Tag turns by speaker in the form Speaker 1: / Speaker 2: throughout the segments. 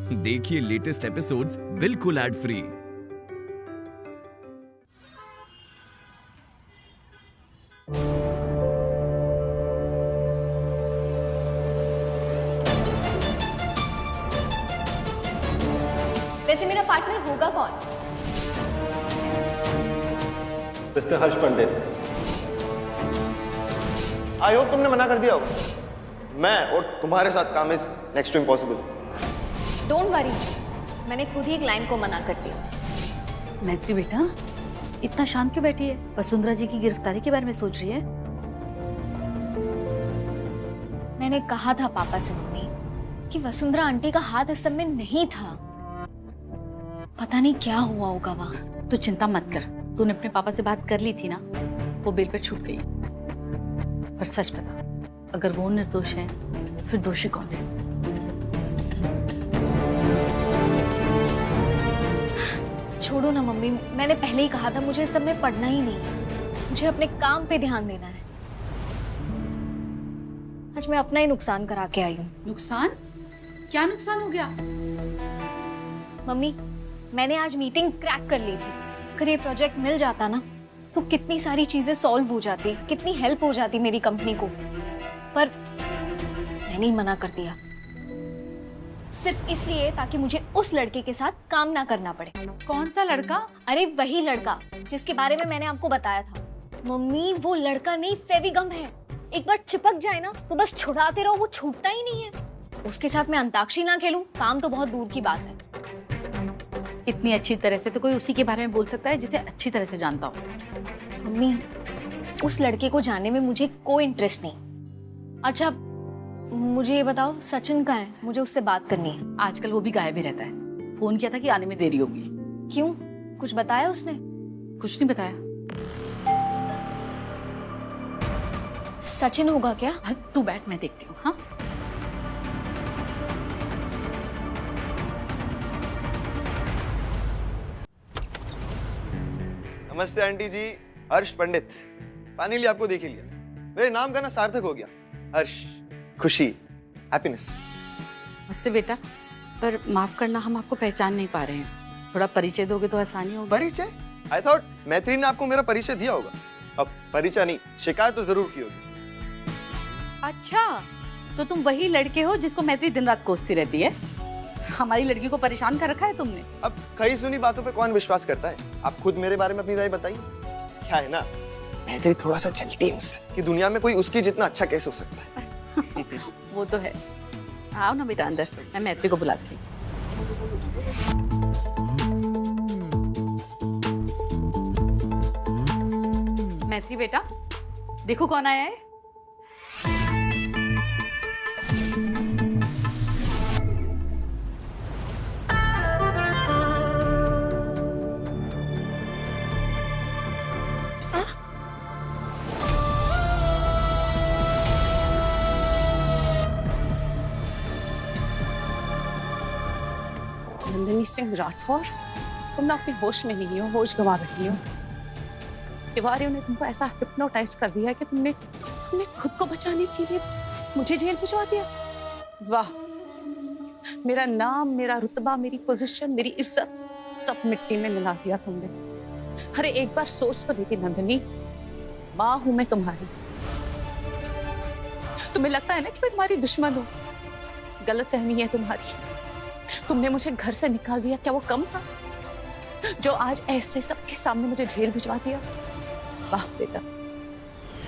Speaker 1: देखिए latest episodes बिल्कुल ad free.
Speaker 2: वैसे मेरा पार्टनर होगा कौन?
Speaker 3: Mister Harsh Pandit.
Speaker 4: I hope तुमने मना कर दिया होगा। मैं और तुम्हारे साथ काम is next to impossible.
Speaker 2: Don't worry, मैंने खुद ही क्लाइंट को मना कर दिया।
Speaker 5: मैत्री बेटा, इतना शांत क्यों बैठी है? वसुंधरा जी की गिरफ्तारी के बारे में सोच रही है?
Speaker 2: मैंने कहा था पापा से मम्मी कि वसुंधरा आंटी का हाथ इस सब में नहीं था। पता नहीं क्या हुआ होगा वहां।
Speaker 5: तू चिंता मत कर, तूने अपने पापा से बात कर ली थी ना, वो बेल पर छूट गई। पर सच बता, अगर वो निर्दोष है फिर दोषी कौन है?
Speaker 2: छोड़ो ना मम्मी, मैंने पहले ही कहा था मुझे इस सब में पढ़ना ही नहीं है। मुझे अपने काम पे ध्यान देना है। आज मैं अपना ही नुकसान करा के आई हूँ।
Speaker 5: नुकसान? क्या नुकसान हो गया?
Speaker 2: मम्मी, मैंने आज मीटिंग क्रैक कर ली थी। अगर ये प्रोजेक्ट मिल जाता ना तो कितनी सारी चीजें सॉल्व हो जाती, कितनी हेल्प हो जाती मेरी कंपनी को। पर मैंने ही मना कर दिया, सिर्फ इसलिए ताकि मुझे उस लड़के के साथ काम ना करना पड़े।
Speaker 5: कौन सा लड़का?
Speaker 2: अरे वही लड़का जिसके बारे में मैंने आपको बताया था। मम्मी, वो लड़का नहीं, फेविगम है। एक बार चिपक जाए ना तो बस छुड़ाते रहो, वो छूटता ही नहीं है। उसके साथ मैं अंताक्षरी ना खेलूं, काम तो बहुत दूर की बात है।
Speaker 5: इतनी अच्छी तरह से तो कोई उसी के बारे में बोल सकता है जिसे अच्छी तरह से जानता हो।
Speaker 2: मम्मी, उस लड़के को जानने में मुझे कोई इंटरेस्ट नहीं। अच्छा, मुझे ये बताओ, सचिन कहाँ है? मुझे उससे बात करनी है।
Speaker 5: आजकल वो भी गायब ही रहता है। फोन किया था कि आने में देरी होगी।
Speaker 2: क्यों, कुछ बताया उसने?
Speaker 5: कुछ नहीं बताया।
Speaker 2: सचिन होगा क्या?
Speaker 5: तू बैठ, मैं देखती हूँ। हाँ,
Speaker 4: नमस्ते आंटी जी, हर्ष पंडित। फाइनली आपको देख ही लिया। मेरे नाम का ना सार्थक हो गया। हर्ष, खुशी, हैप्पीनेस।
Speaker 5: नमस्ते बेटा, पर माफ करना, हम आपको पहचान नहीं पा रहे हैं। थोड़ा परिचय दोगे तो आसानी होगी।
Speaker 4: परिचय? आई थॉट मैत्री ने आपको मेरा परिचय दिया होगा। अब परिचय नहीं, शिकायत तो जरूर की होगी।
Speaker 5: अच्छा, तो तुम वही लड़के हो जिसको मैत्री दिन रात कोसती रहती है? हमारी लड़की को परेशान कर रखा है तुमने।
Speaker 4: अब कई सुनी बातों पे कौन विश्वास करता है? आप खुद मेरे बारे में अपनी राय बताइए। क्या है ना, मैत्री थोड़ा सा चलती है मुझसे कि दुनिया में कोई उसकी जितना अच्छा कैसे हो सकता है।
Speaker 5: वो तो है। आओ ना बेटा अंदर, मैं मैत्री को बुलाती हूँ। मैत्री बेटा, देखो कौन आया है।
Speaker 6: नंदिनी सिंह राठौर, तुम ना अपने होश में नहीं हो, होश गंवा बैठी हो। तिवारियों ने तुमको ऐसा हिप्नोटाइज कर दिया है कि तुमने खुद को बचाने के लिए मुझे जेल भिजवा दिया। वाह, मेरा नाम, मेरा रुतबा, मेरी पोजीशन, मेरी इज्जत सब मिट्टी में मिला दिया तुमने। अरे एक बार सोच तो लेती नंदिनी, माँ हूं मैं तुम्हारी। तुम्हें लगता है ना कि मैं तुम्हारी दुश्मन हूँ? गलतफहमी है तुम्हारी। तुमने मुझे घर से निकाल दिया, क्या वो कम था जो आज ऐसे सबके सामने मुझे जेल भिजवा दिया? वाह बेटा,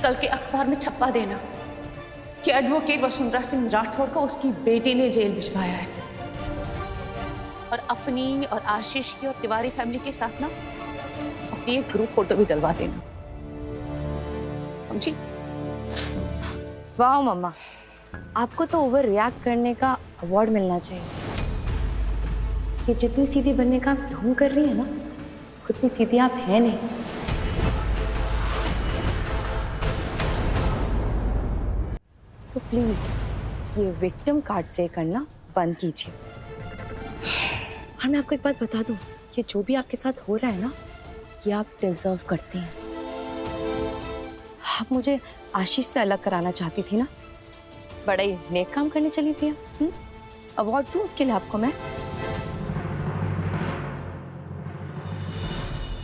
Speaker 6: कल के अखबार में छपवा देना कि एडवोकेट वसुंधरा सिंह राठौर को उसकी बेटी ने जेल भिजवाया है। और अपनी और आशीष की और तिवारी फैमिली के साथ ना अपनी एक ग्रुप फोटो भी डलवा देना, समझी?
Speaker 7: वाह मम्मा, आपको तो ओवर रिएक्ट करने का अवार्ड मिलना चाहिए। ये जितनी सीधी बनने का आप ढोंग कर रही है ना, उतनी सीधी आप है नहीं। तो प्लीज ये विक्टिम कार्ड प्ले करना बंद कीजिए। और मैं आपको एक बात बता दूं, ये जो भी आपके साथ हो रहा है ना, ये आप डिजर्व करते हैं। आप मुझे आशीष से अलग कराना चाहती थी ना, बड़ा ही नेक काम करने चली थी। अवार्ड दूं उसके लिए आपको मैं?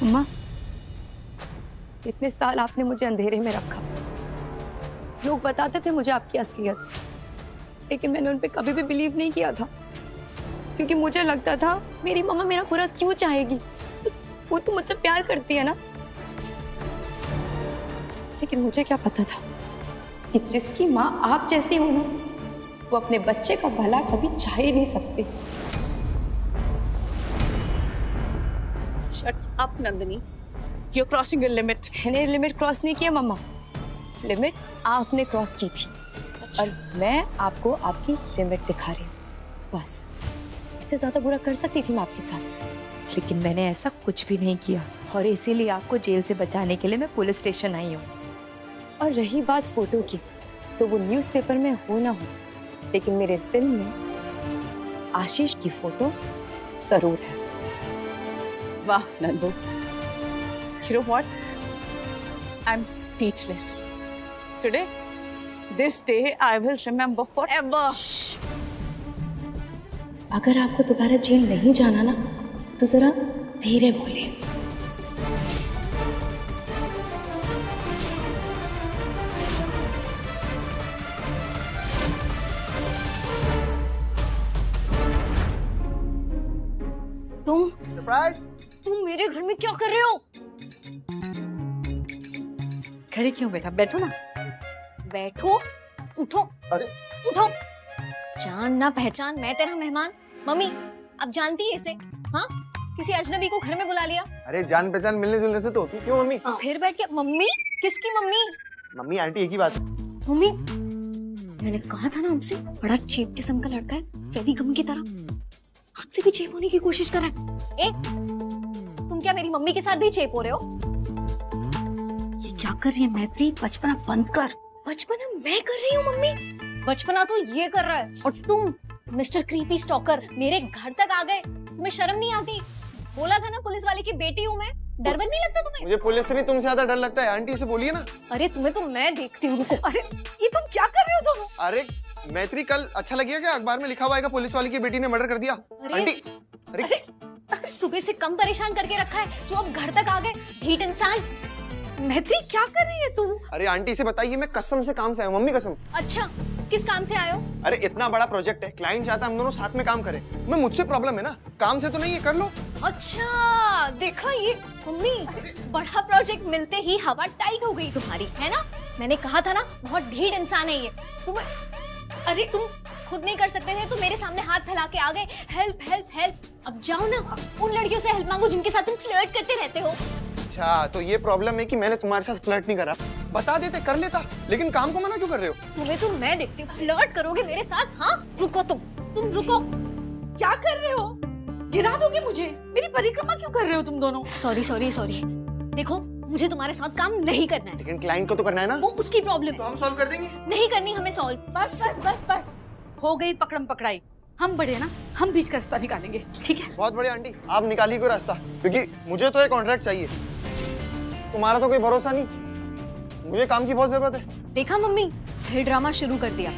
Speaker 7: अम्मा, इतने साल आपने मुझे अंधेरे में रखा। लोग बताते थे मुझे आपकी असलियत, लेकिन मैंने उन पे कभी भी बिलीव नहीं किया था, क्योंकि मुझे लगता था मेरी मम्मा मेरा बुरा क्यों चाहेगी, वो तो मुझसे प्यार करती है ना। लेकिन मुझे क्या पता था कि जिसकी माँ आप जैसी हो ना, वो अपने बच्चे का भला कभी चाह ही नहीं सकती।
Speaker 6: Shut up Nandini, you are crossing your limit.
Speaker 7: मैंने लिमिट क्रॉस नहीं किया मम्मा, लिमिट आपने क्रॉस की थी और मैं आपको आपकी लिमिट दिखा रही हूँ, बस। इससे ज्यादा बुरा कर सकती थी मैं आपके साथ, लेकिन मैंने ऐसा कुछ भी नहीं किया और इसीलिए आपको जेल से बचाने के लिए मैं पुलिस स्टेशन आई हूँ। और रही बात फोटो की, तो वो न्यूज़पेपर में हो ना हो, लेकिन मेरे दिल में आशीष की फोटो जरूर है।
Speaker 6: वाह Nandu, you know what? I'm speechless. Today, this day I will remember forever.
Speaker 7: अगर आपको दोबारा जेल नहीं जाना ना, तो जरा धीरे बोलिए।
Speaker 2: तुम मेरे घर में क्या कर रहे हो?
Speaker 5: खड़ी क्यों बेटा, बैठो ना।
Speaker 2: बैठो, उठो।
Speaker 4: अरे
Speaker 2: उठो। जान ना पहचान, मैं तेरा मेहमान। मम्मी अब जानती है इसे? हाँ, किसी अजनबी को घर में बुला लिया।
Speaker 4: अरे जान पहचान मिलने जुलने से तो होती, क्यों मम्मी?
Speaker 2: फिर बैठ के मम्मी? किसकी मम्मी?
Speaker 4: मम्मी आंटी एक ही बात है।
Speaker 2: मम्मी, मैंने कहा था ना आपसे, बड़ा चीप किस्म का लड़का है, फेविगम की तरह। आपसे भी चेप होने की कोशिश कर रहा है। तुम क्या मेरी मम्मी के साथ भी चेप हो रहे हो?
Speaker 5: ये क्या कर रही है मैत्री? बचपना बंद कर।
Speaker 2: बचपना मैं कर रही हूँ मम्मी? बचपना तो ये कर रहा है। और तुम मिस्टर क्रीपी स्टॉकर मेरे घर तक आ गए, तुम्हें शर्म नहीं आती? बोला था ना पुलिस वाले की बेटी हूँ मैं, डर नहीं लगता तुम्हें?
Speaker 4: मुझे पुलिस से नहीं तुमसे ज्यादा डर लगता है। आंटी से बोलिए ना।
Speaker 2: अरे तुम्हें तो मैं देखती हूँ, रुको।
Speaker 5: अरे ये तुम क्या कर रहे हो दोनों?
Speaker 4: अरे मैत्री, कल अच्छा लगेगा क्या? अखबार में लिखा हुआ है पुलिस वाली की बेटी ने मर्डर कर दिया। आंटी
Speaker 2: अरे सुबह से कम परेशान करके रखा है, जो अब घर तक आ गए। ढीठ इंसान।
Speaker 5: मैत्री क्या कर रही है तू?
Speaker 4: अरे आंटी से बताइए, मैं कसम से काम से आया हूँ। मम्मी कसम।
Speaker 2: अच्छा, किस काम से आए हो?
Speaker 4: अरे इतना बड़ा प्रोजेक्ट है, क्लाइंट चाहता है हम दोनों साथ में काम करें। मैं मुझसे प्रॉब्लम है ना, काम से तो नहीं है, कर लो।
Speaker 2: अच्छा देखा ये? मम्मी, बड़ा प्रोजेक्ट मिलते ही हवा टाइट हो गई तुम्हारी, है ना? मैंने कहा था ना, बहुत ढीठ इंसान है ये। अरे तुम खुद नहीं कर सकते थे तो मेरे सामने हाथ फैला के आ गए, हेल्प हेल्प हेल्प। अब जाओ ना, उन लड़कियों से हेल्प मांगो जिनके साथ तुम फ्लर्ट करते रहते हो।
Speaker 4: अच्छा, तो ये प्रॉब्लम है कि मैंने तुम्हारे साथ फ्लर्ट नहीं करा। बता देते, कर लेता, लेकिन काम को मना क्यों कर रहे हो?
Speaker 2: तुम्हें तो मैं देखती हूँ, फ्लर्ट करोगे मेरे साथ? हाँ रुको, तुम रुको।
Speaker 5: क्या कर रहे हो? गिरा दोगे मुझे? मेरी परिक्रमा क्यों कर रहे हो तुम दोनों?
Speaker 2: सॉरी। देखो, मुझे तुम्हारे साथ काम नहीं करना है।
Speaker 4: लेकिन क्लाइंट को तो करना है ना।
Speaker 2: वो उसकी प्रॉब्लम है,
Speaker 4: तो हम सॉल्व कर देंगे।
Speaker 2: नहीं करनी हमें सॉल्व।
Speaker 5: बस हो गई पकड़म पकड़ाई। हम बड़े ना, हम बीच का रास्ता निकालेंगे, ठीक है?
Speaker 4: बहुत बढ़िया आंटी, आप निकालिए कोई रास्ता, क्योंकि मुझे तो एक कॉन्ट्रैक्ट चाहिए। तुम्हारा तो कोई भरोसा नहीं, मुझे काम की बहुत जरूरत है।
Speaker 2: देखा मम्मी, फिर ड्रामा शुरू कर दिया।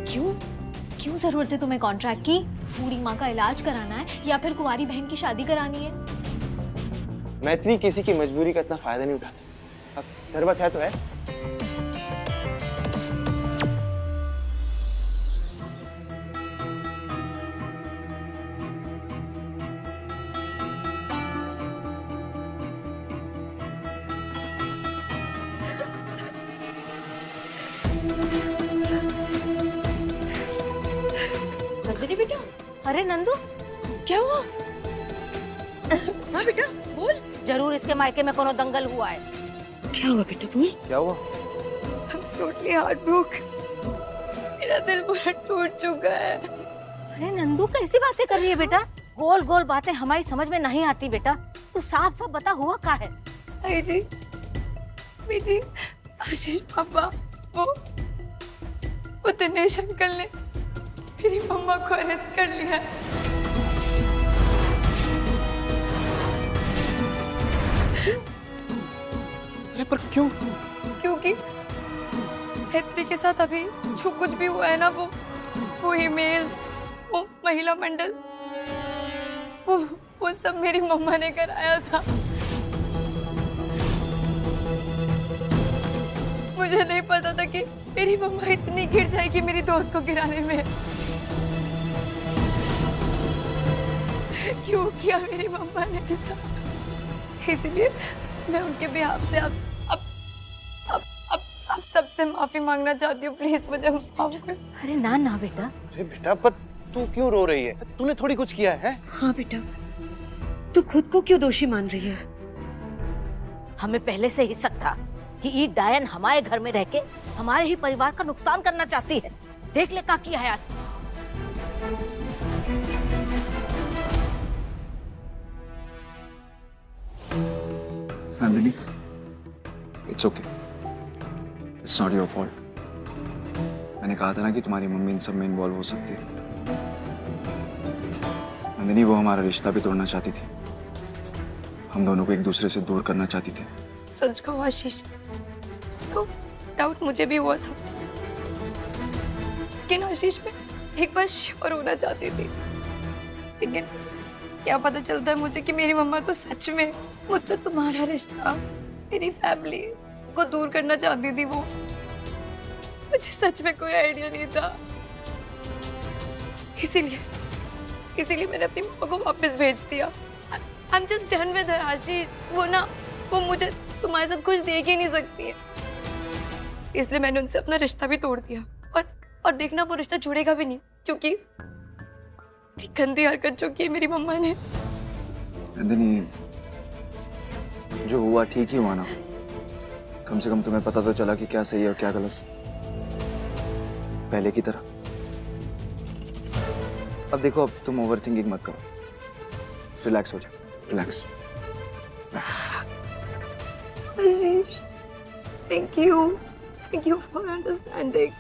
Speaker 2: क्यों जरूरत है तुम्हें कॉन्ट्रैक्ट की? बूढ़ी माँ का इलाज कराना है या फिर कुंवारी बहन की शादी करानी है?
Speaker 4: मैत्री किसी की मजबूरी का इतना फायदा नहीं उठाते। अब जरूरत है तो है।
Speaker 5: बेटा, अरे नंदू क्या हुआ? हाँ बेटा बोल।
Speaker 8: जरूर इसके मायके में कोनो दंगल हुआ है।
Speaker 5: क्या हुआ बेटा, बोल।
Speaker 4: क्या हुआ?
Speaker 7: Totally heart broke. मेरा दिल पूरा टूट चुका है।
Speaker 8: अरे नंदू कैसी बातें कर रही है बेटा? गोल गोल बातें हमारी समझ में नहीं आती बेटा। तू साफ साफ बता, हुआ क्या है?
Speaker 7: आई जी, आशीष पापा, वो दिनेश अंकल ने मेरी मम्मा को अरेस्ट कर लिया है।
Speaker 4: अरे पर क्यों?
Speaker 7: क्योंकि मैत्री के साथ अभी जो कुछ भी हुआ है ना, वो ईमेल्स, वो महिला मंडल,
Speaker 9: वो सब मेरी मम्मा ने कराया था। मुझे नहीं पता था कि मेरी मम्मा इतनी गिर जाएगी मेरी दोस्त को गिराने में। क्यों किया मेरी मम्मा ने ऐसा? इसलिए मैं उनके बिहाफ से अब सबसे माफी मांगना चाहती हूँ। प्लीज मुझे माफ कर।
Speaker 8: अरे ना ना बेटा।
Speaker 4: अरे बेटा, पर तू क्यों रो रही है? तूने थोड़ी कुछ किया है?
Speaker 8: हाँ बेटा, तू खुद को क्यों दोषी मान रही है? हमें पहले से ही शक था कि ये डायन हमारे घर में रह के हमारे ही परिवार का नुकसान करना चाहती है। देख ले क्या किया है आज।
Speaker 10: Nandini, it's okay, it's not your fault. मैंने कहा था ना कि तुम्हारी मम्मी इन सब में इन्वॉल्व हो सकती है। नंदिनी, वो हमारा रिश्ता भी तोड़ना चाहती थी, हम दोनों को एक दूसरे से दूर करना चाहती थी।
Speaker 9: सच कहो आशीष, तो डाउट मुझे भी हुआ था, लेकिन आशीष में एक बार श्योर होना चाहती थी। लेकिन क्या पता चलता है मुझे कि मेरी मम्मा तो सच में मुझसे तुम्हारा रिश्ता, मेरी फैमिली को दूर करना चाहती थी। वो मुझे सच में कोई आइडिया नहीं था। इसीलिए मैंने अपनी मम्मा को वापस भेज दिया। I'm just done with her, आशीष। वो मुझे तुम्हारे साथ कुछ देख ही नहीं सकती है, इसलिए मैंने उनसे अपना रिश्ता भी तोड़ दिया। और देखना, वो रिश्ता जुड़ेगा भी नहीं, क्योंकि गंदी हरकत जो की मेरी मम्मा ने।
Speaker 10: नंदिनी, जो हुआ ठीक ही हुआ ना। कम से कम तुम्हें पता तो चला कि क्या सही है और क्या गलत। पहले की तरह अब देखो, अब तुम ओवर थिंकिंग मत करो, रिलैक्स हो जाओ, relax.
Speaker 9: Thank you for understanding.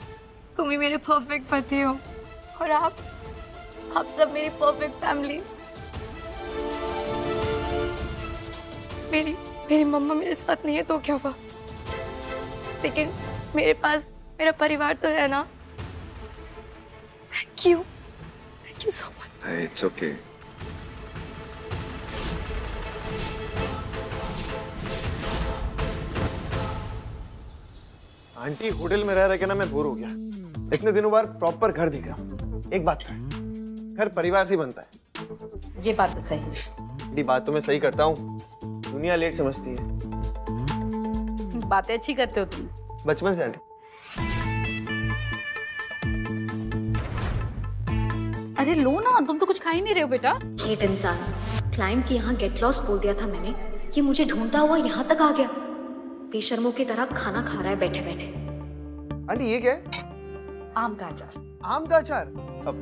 Speaker 9: तुम ही मेरे परफेक्ट पति हो, और आप सब मेरी परफेक्ट फैमिली। मेरी मम्मा मेरे साथ नहीं है तो क्या हुआ, लेकिन मेरे पास मेरा परिवार तो है ना। Thank you so much.
Speaker 10: It's okay.
Speaker 4: Aunty, hotel में रह के ना मैं बोर हो गया। इतने दिनों बाद प्रॉपर घर दिख रहा। एक बात है, घर परिवार से बनता है।
Speaker 5: ये बात तो सही है।
Speaker 4: ये बात तो मैं सही करता हूँ, दुनिया लेट समझती है।
Speaker 5: बातें अच्छी करते हो तुम।
Speaker 4: बचपन से आंटी।
Speaker 5: अरे लो ना, तुम तो कुछ खा ही नहीं रहे हो बेटा।
Speaker 2: हेट इंसान। क्लाइंट के यहाँ गेट लॉस्ट बोल दिया था मैंने, ये मुझे ढूंढता हुआ यहाँ तक आ गया। बेशर्मों की तरह खाना खा रहा है बैठे बैठे।
Speaker 4: आंटी, ये क्या है?
Speaker 5: आम का अचार।
Speaker 4: आम का अचार? अब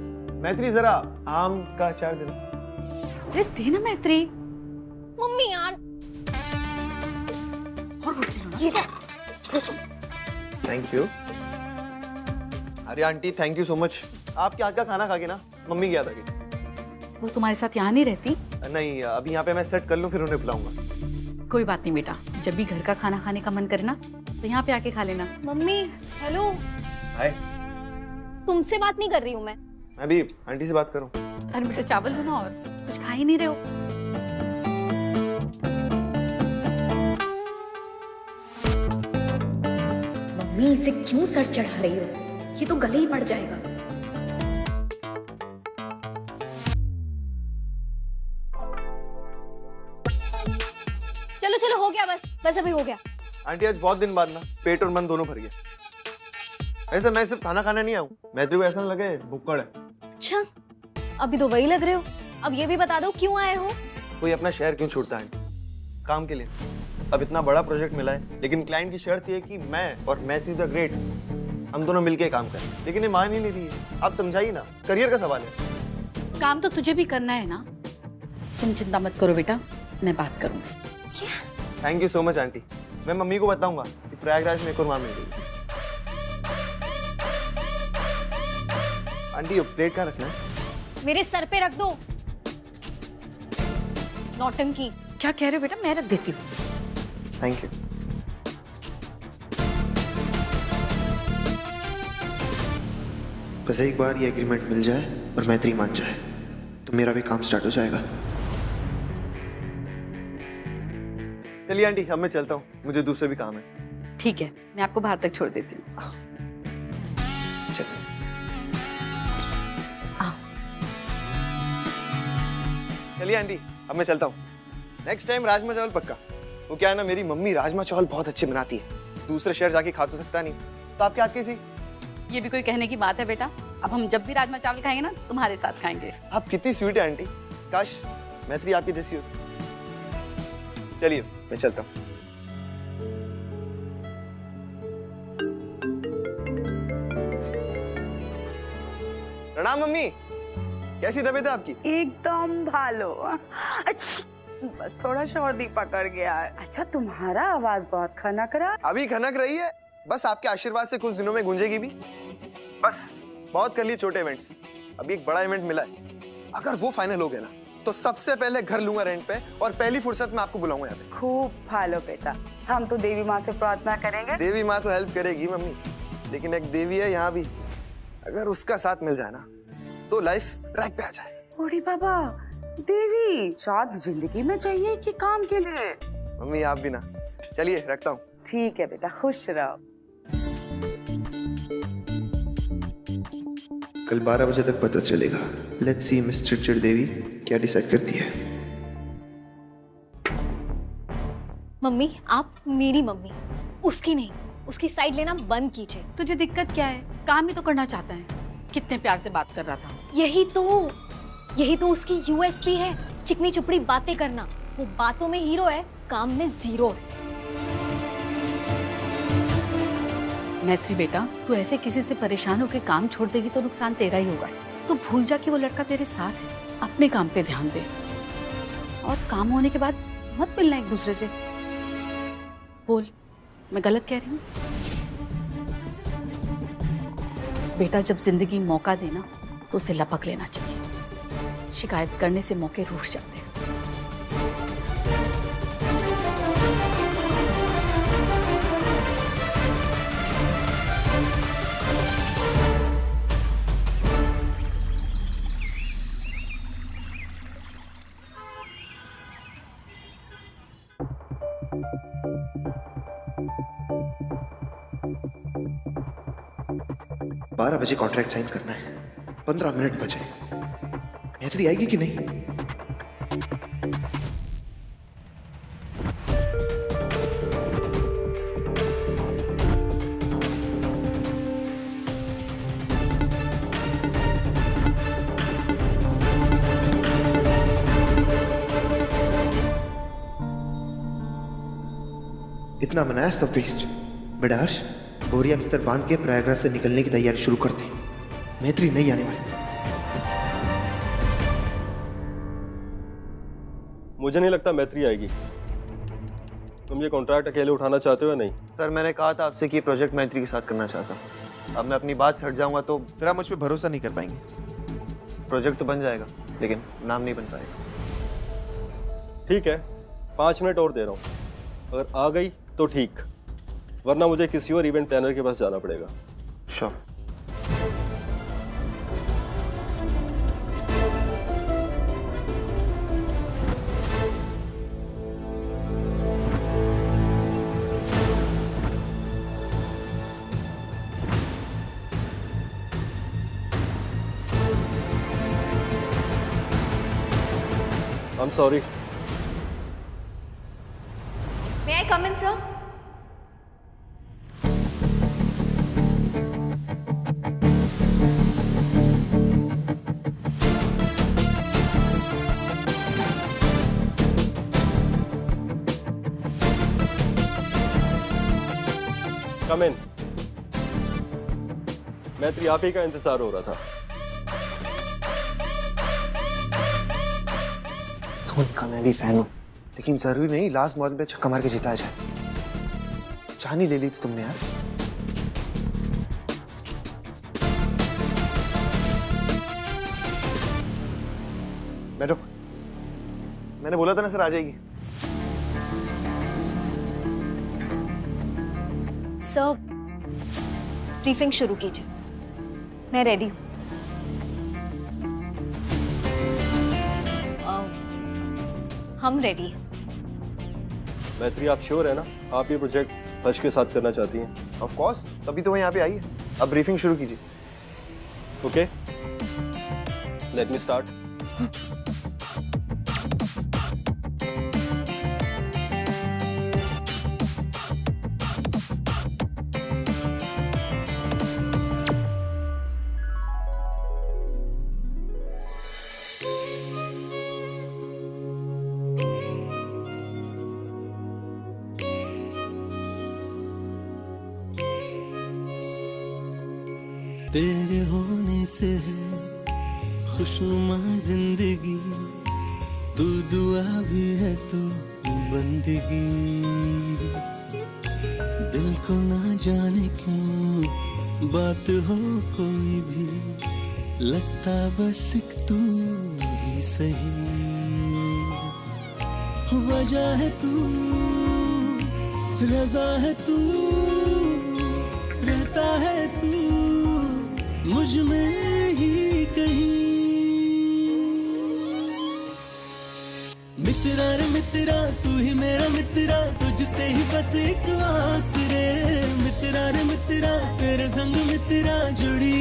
Speaker 4: मैत्री, जरा आम का अचार देना।
Speaker 5: अरे देना मैत्री।
Speaker 2: मम्मी यार,
Speaker 5: और रोटी लो ना।
Speaker 2: ये
Speaker 4: थैंक यू। अरे aunty, thank you so much. आपके हाथ का खाना खा के ना मम्मी की याद आ गई।
Speaker 5: वो तुम्हारे साथ यहाँ नहीं रहती?
Speaker 4: नहीं, अभी यहाँ पे मैं सेट कर लूँ, फिर उन्हें बुलाऊंगा।
Speaker 5: कोई बात नहीं बेटा, जब भी घर का खाना खाने का मन करे ना तो यहाँ पे आके खा लेना।
Speaker 2: Mummy, hello.
Speaker 4: हाय।
Speaker 2: तुमसे बात नहीं कर रही हूँ
Speaker 4: मैं भी आंटी से बात करूँ।
Speaker 5: अरे बेटा, चावल दो ना, और कुछ खा ही नहीं रहे हो।
Speaker 2: मम्मी, इसे क्यों सर चढ़ा रही हो? ये तो गले ही पड़ जाएगा। चलो हो गया, बस अभी हो गया।
Speaker 4: आंटी, आज बहुत दिन बाद ना पेट और मन दोनों भर गया। ऐसा मैं सिर्फ खाना खाने नहीं आऊँ, मैत्री को ऐसा लगे भुक्कड़ है।
Speaker 2: अच्छा, अभी तो वही लग रहे हो। अब ये भी बता दो क्यों आए हो?
Speaker 4: कोई अपना शहर क्यों छोड़ता है? काम के लिए। अब इतना बड़ा प्रोजेक्ट मिला है, लेकिन क्लाइंट की शर्त ये कि मैं और मैत्री द ग्रेट हम दोनों मिलके काम करें। लेकिन ये मान ही नहीं रही है। आप समझाइए ना, करियर का सवाल है।
Speaker 5: काम तो तुझे भी करना है ना। तुम चिंता मत करो बेटा, मैं बात करूंगी।
Speaker 4: Thank you so much aunty. मैं मम्मी को बताऊंगा कि प्रयागराज में एक और मां मिल गई। आंटी, ये प्लेट कहाँ रखना है?
Speaker 2: मेरे सर पे रख दो। नौटंकी।
Speaker 5: क्या कह रहे हो बेटा? मैं रख देती हूँ।
Speaker 4: Thank you. बस एक बार ये एग्रीमेंट मिल जाए और मैत्री मान जाए तो मेरा भी काम स्टार्ट हो जाएगा। चलिए आंटी, अब मैं चलता हूँ, मुझे दूसरे भी काम है।
Speaker 5: ठीक है, मैं आपको बाहर तक छोड़ देती हूँ।
Speaker 4: चलिए। चलिए आंटी, अब मैं चलता हूँ। नेक्स्ट टाइम राजमा चावल पक्का। वो क्या है ना, मेरी मम्मी राजमा चावल बहुत अच्छे बनाती है, दूसरे शहर जाके खा तो सकता नहीं, तो आपके हाथ कैसी?
Speaker 5: ये भी कोई कहने की बात है बेटा? अब हम जब भी राजमा चावल खाएंगे ना, तुम्हारे साथ खाएंगे।
Speaker 4: आप कितनी स्वीट है आंटी, काश मैत्री आपकी जैसी होती। चलिए मैं चलता हूँ। प्रणाम मम्मी, कैसी तबीयत है आपकी?
Speaker 11: एकदम भालो। अच्छा, बस थोड़ा सर्दी पकड़ गया है। अच्छा, तुम्हारा आवाज बहुत खनक रहा।
Speaker 4: अभी खनक रही है, बस आपके आशीर्वाद से कुछ दिनों में गूंजेगी भी। बस बहुत कर लिए छोटे इवेंट्स, अभी एक बड़ा इवेंट मिला है। अगर वो फाइनल हो गया ना, तो सबसे पहले घर लूंगा रेंट पे और पहली फुर्सत में आपको बुलाऊंगा यहाँ पे।
Speaker 11: खूब भालो बेटा, हम तो देवी माँ से प्रार्थना करेंगे।
Speaker 4: देवी माँ तो हेल्प करेगी मम्मी, लेकिन एक देवी है यहाँ भी, अगर उसका साथ मिल जाए ना तो लाइफ ट्रैक पे आ जाए।
Speaker 11: ओडी बाबा, देवी साथ जिंदगी में चाहिए कि काम के लिए?
Speaker 4: मम्मी आप भी ना। चलिए रखता हूँ।
Speaker 11: ठीक है बेटा, खुश रहो।
Speaker 12: कल 12 बजे तक पता चलेगा। लेट्स सी मिस चिड़चिड़ देवी क्या डिसाइड करती है।
Speaker 2: मम्मी, आप मेरी मम्मी, उसकी नहीं। उसकी साइड लेना बंद कीजिए।
Speaker 5: तुझे दिक्कत क्या है? काम ही तो करना चाहता है। कितने प्यार से बात कर रहा था।
Speaker 2: यही तो उसकी यूएसपी है, चिकनी चुपड़ी बातें करना। वो बातों में हीरो है, काम में जीरो है।
Speaker 5: मैत्री बेटा, तू ऐसे किसी से परेशान होकर काम छोड़ देगी तो नुकसान तेरा ही होगा। तो भूल जा कि वो लड़का तेरे साथ है। अपने काम पे ध्यान दे और काम होने के बाद मत मिलना एक दूसरे से। बोल, मैं गलत कह रही हूँ? बेटा, जब जिंदगी मौका देना तो उसे लपक लेना चाहिए। शिकायत करने से मौके रूठ जाते हैं।
Speaker 12: बारह बजे कॉन्ट्रैक्ट साइन करना है। 15 मिनट बचे। मैत्री आएगी कि नहीं? इतना मनाया सब वेस्ट। बड़ा हर्ष, बोरिया बिस्तर बांध के प्रयागराज से निकलने की तैयारी शुरू कर दी। मैत्री नहीं आने वाली।
Speaker 3: मुझे नहीं लगता मैत्री आएगी। तुम ये कॉन्ट्रैक्ट अकेले उठाना चाहते हो या नहीं?
Speaker 4: सर, मैंने कहा था आपसे कि ये प्रोजेक्ट मैत्री के साथ करना चाहता हूँ। अब मैं अपनी बात से हट जाऊंगा तो फिर आप मुझ पे भरोसा नहीं कर पाएंगे। प्रोजेक्ट तो बन जाएगा, लेकिन नाम नहीं बन पाएगा।
Speaker 3: ठीक है, 5 मिनट और दे रहा हूँ। अगर आ गई तो ठीक, वरना मुझे किसी और इवेंट प्लानर के पास जाना पड़ेगा।
Speaker 4: Sure.
Speaker 3: I'm sorry.
Speaker 2: May I come in, sir?
Speaker 3: Come in. मैत्री आप ही का इंतजार हो रहा था।
Speaker 4: धोनी का मैं भी फैन हूँ, लेकिन जरूरी नहीं लास्ट बॉल पे छक्का मार के जिताया जाए। जान ही ले ली थी तुमने यार। बैठो, मैंने बोला था ना सर आ जाएगी।
Speaker 2: सर, ब्रीफिंग शुरू कीजिए। मैं रेडी हूँ। हम रेडी हैं।
Speaker 3: मैत्री, आप श्योर है ना आप ये प्रोजेक्ट हर्ष के साथ करना चाहती हैं?
Speaker 4: ऑफ कोर्स, तभी तो वो यहाँ पे आई है। अब ब्रीफिंग शुरू कीजिए।
Speaker 3: Okay, let me start.
Speaker 13: तेरे होने से है खुशनुमा जिंदगी, तू दुआ भी है तो बंदगी। दिल को ना जाने क्यों बात हो कोई भी, लगता बस एक तू ही सही। वजह है तू, रजा है तू, रहता है तू मुझ में ही कहीं। मित्रा रे मित्रा, तू ही मेरा मित्रा, तुझसे ही बस एक आस रे। मित्रा रे मित्रा, तेरे संग मित्रा जुड़ी